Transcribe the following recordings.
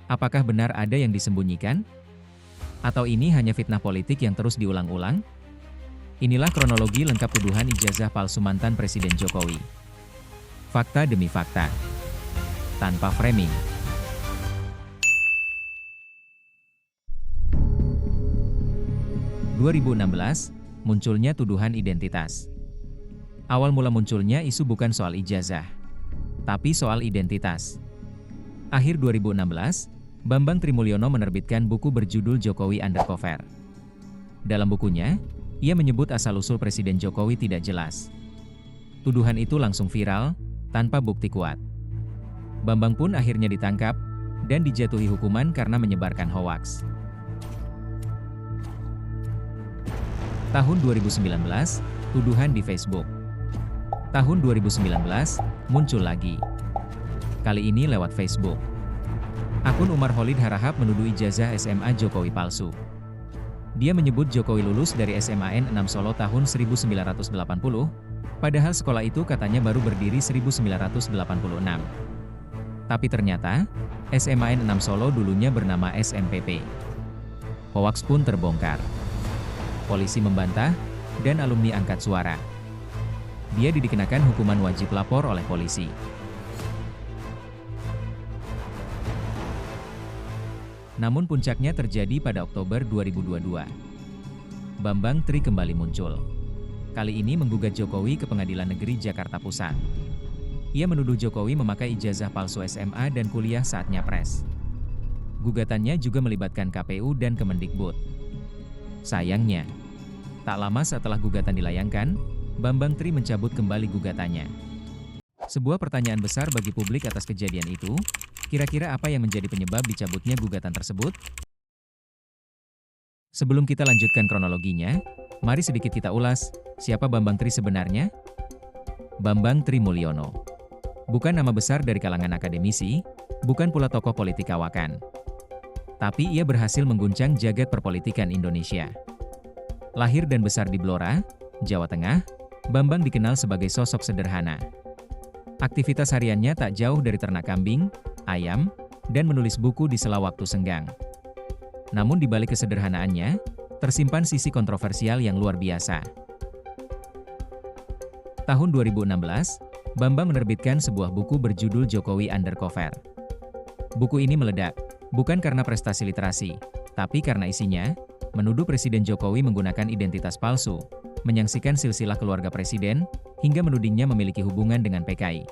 Apakah benar ada yang disembunyikan? Atau ini hanya fitnah politik yang terus diulang-ulang? Inilah kronologi lengkap tuduhan ijazah palsu mantan Presiden Jokowi. Fakta demi fakta. Tanpa framing. 2016, munculnya tuduhan identitas. Awal mula munculnya isu bukan soal ijazah, tapi soal identitas. Akhir 2016, Bambang Trimulyono menerbitkan buku berjudul Jokowi Undercover. Dalam bukunya, ia menyebut asal-usul Presiden Jokowi tidak jelas. Tuduhan itu langsung viral, tanpa bukti kuat. Bambang pun akhirnya ditangkap, dan dijatuhi hukuman karena menyebarkan hoaks. Tahun 2019, tuduhan di Facebook. Tahun 2019, muncul lagi. Kali ini lewat Facebook. Akun Umar Khalid Harahap menuduh ijazah SMA Jokowi palsu. Dia menyebut Jokowi lulus dari SMAN 6 Solo tahun 1980, padahal sekolah itu katanya baru berdiri 1986. Tapi ternyata, SMAN 6 Solo dulunya bernama SMPP. Hoaks pun terbongkar. Polisi membantah, dan alumni angkat suara. Dia dikenakan hukuman wajib lapor oleh polisi. Namun puncaknya terjadi pada Oktober 2022. Bambang Tri kembali muncul. Kali ini menggugat Jokowi ke Pengadilan Negeri Jakarta Pusat. Ia menuduh Jokowi memakai ijazah palsu SMA dan kuliah saat nyapres. Gugatannya juga melibatkan KPU dan Kemendikbud. Sayangnya, tak lama setelah gugatan dilayangkan, Bambang Tri mencabut kembali gugatannya. Sebuah pertanyaan besar bagi publik atas kejadian itu, kira-kira apa yang menjadi penyebab dicabutnya gugatan tersebut? Sebelum kita lanjutkan kronologinya, mari sedikit kita ulas, siapa Bambang Tri sebenarnya? Bambang Trimulyono. Bukan nama besar dari kalangan akademisi, bukan pula tokoh politik kawakan. Tapi ia berhasil mengguncang jagat perpolitikan Indonesia. Lahir dan besar di Blora, Jawa Tengah, Bambang dikenal sebagai sosok sederhana. Aktivitas hariannya tak jauh dari ternak kambing, ayam, dan menulis buku di sela waktu senggang. Namun di balik kesederhanaannya, tersimpan sisi kontroversial yang luar biasa. Tahun 2016, Bambang menerbitkan sebuah buku berjudul Jokowi Undercover. Buku ini meledak, bukan karena prestasi literasi, tapi karena isinya menuduh Presiden Jokowi menggunakan identitas palsu, menyaksikan silsilah keluarga presiden, hingga menudingnya memiliki hubungan dengan PKI.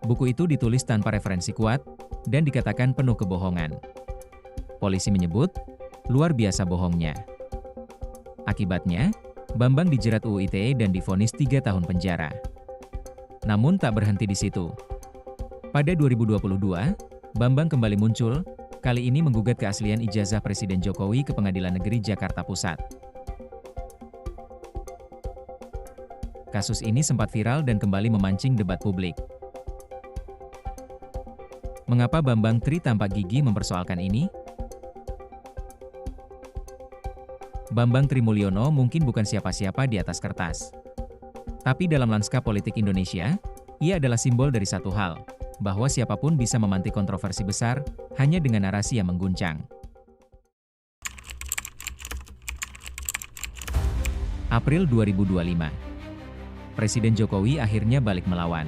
Buku itu ditulis tanpa referensi kuat, dan dikatakan penuh kebohongan. Polisi menyebut, luar biasa bohongnya. Akibatnya, Bambang dijerat UU ITE dan divonis 3 tahun penjara. Namun tak berhenti di situ. Pada 2022, Bambang kembali muncul, kali ini menggugat keaslian ijazah Presiden Jokowi ke Pengadilan Negeri Jakarta Pusat. Kasus ini sempat viral dan kembali memancing debat publik. Mengapa Bambang Tri tampak gigih mempersoalkan ini? Bambang Trimulyono mungkin bukan siapa-siapa di atas kertas. Tapi dalam lanskap politik Indonesia, ia adalah simbol dari satu hal, bahwa siapapun bisa memantik kontroversi besar, hanya dengan narasi yang mengguncang. April 2025. Presiden Jokowi akhirnya balik melawan.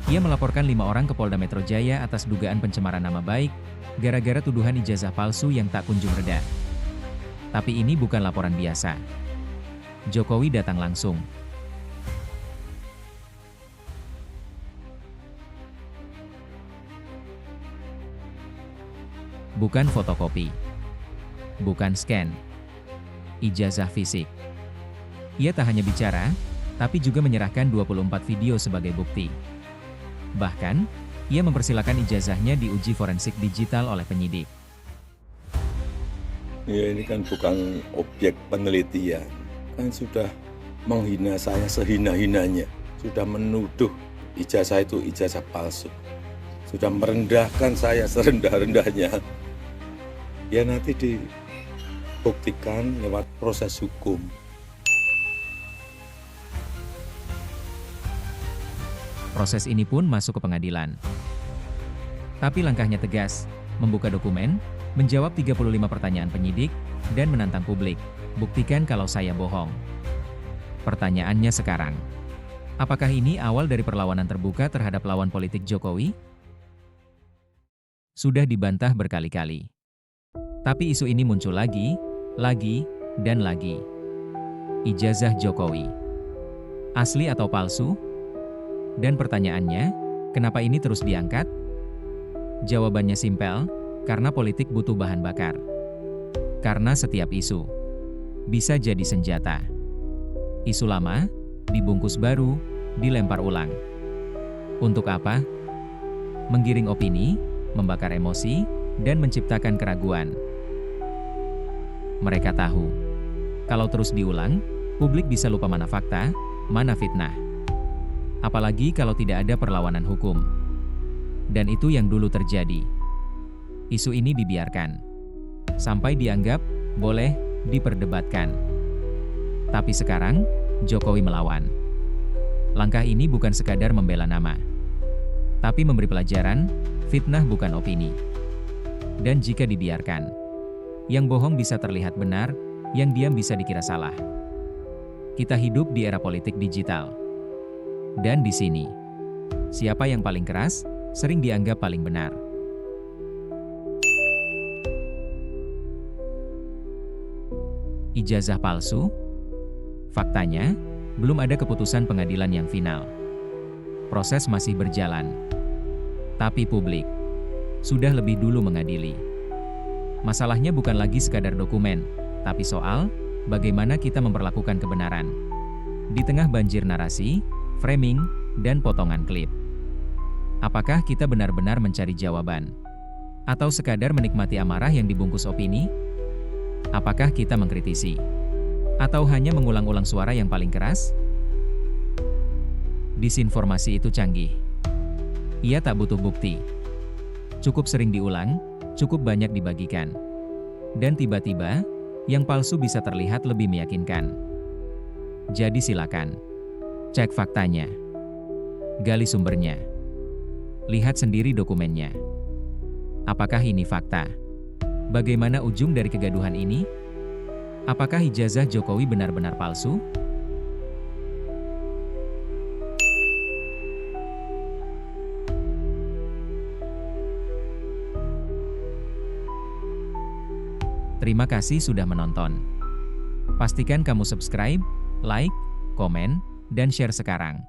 Ia melaporkan 5 orang ke Polda Metro Jaya atas dugaan pencemaran nama baik, gara-gara tuduhan ijazah palsu yang tak kunjung reda. Tapi ini bukan laporan biasa. Jokowi datang langsung. Bukan fotokopi. Bukan scan. Ijazah fisik. Ia tak hanya bicara, tapi juga menyerahkan 24 video sebagai bukti. Bahkan, ia mempersilahkan ijazahnya diuji forensik digital oleh penyidik. Ya ini kan bukan objek penelitian, kan sudah menghina saya sehina-hinanya, sudah menuduh ijazah itu ijazah palsu, sudah merendahkan saya serendah-rendahnya. Ya nanti dibuktikan lewat proses hukum. Proses ini pun masuk ke pengadilan. Tapi langkahnya tegas, membuka dokumen, menjawab 35 pertanyaan penyidik, dan menantang publik. Buktikan kalau saya bohong. Pertanyaannya sekarang, apakah ini awal dari perlawanan terbuka terhadap lawan politik Jokowi? Sudah dibantah berkali-kali. Tapi isu ini muncul lagi, dan lagi. Ijazah Jokowi. Asli atau palsu? Dan pertanyaannya, kenapa ini terus diangkat? Jawabannya simpel, karena politik butuh bahan bakar. Karena setiap isu bisa jadi senjata. Isu lama, dibungkus baru, dilempar ulang. Untuk apa? Menggiring opini, membakar emosi, dan menciptakan keraguan. Mereka tahu, kalau terus diulang, publik bisa lupa mana fakta, mana fitnah. Apalagi kalau tidak ada perlawanan hukum. Dan itu yang dulu terjadi. Isu ini dibiarkan, sampai dianggap boleh diperdebatkan. Tapi sekarang, Jokowi melawan. Langkah ini bukan sekadar membela nama, tapi memberi pelajaran, fitnah bukan opini. Dan jika dibiarkan, yang bohong bisa terlihat benar, yang diam bisa dikira salah. Kita hidup di era politik digital. Dan di sini, siapa yang paling keras, sering dianggap paling benar. Ijazah palsu? Faktanya, belum ada keputusan pengadilan yang final. Proses masih berjalan. Tapi publik sudah lebih dulu mengadili. Masalahnya bukan lagi sekadar dokumen, tapi soal bagaimana kita memperlakukan kebenaran. Di tengah banjir narasi, framing, dan potongan klip. Apakah kita benar-benar mencari jawaban? Atau sekadar menikmati amarah yang dibungkus opini? Apakah kita mengkritisi? Atau hanya mengulang-ulang suara yang paling keras? Disinformasi itu canggih. Ia tak butuh bukti. Cukup sering diulang, cukup banyak dibagikan. Dan tiba-tiba, yang palsu bisa terlihat lebih meyakinkan. Jadi silakan, cek faktanya. Gali sumbernya. Lihat sendiri dokumennya. Apakah ini fakta? Bagaimana ujung dari kegaduhan ini? Apakah ijazah Jokowi benar-benar palsu? Terima kasih sudah menonton. Pastikan kamu subscribe, like, komen, dan share sekarang.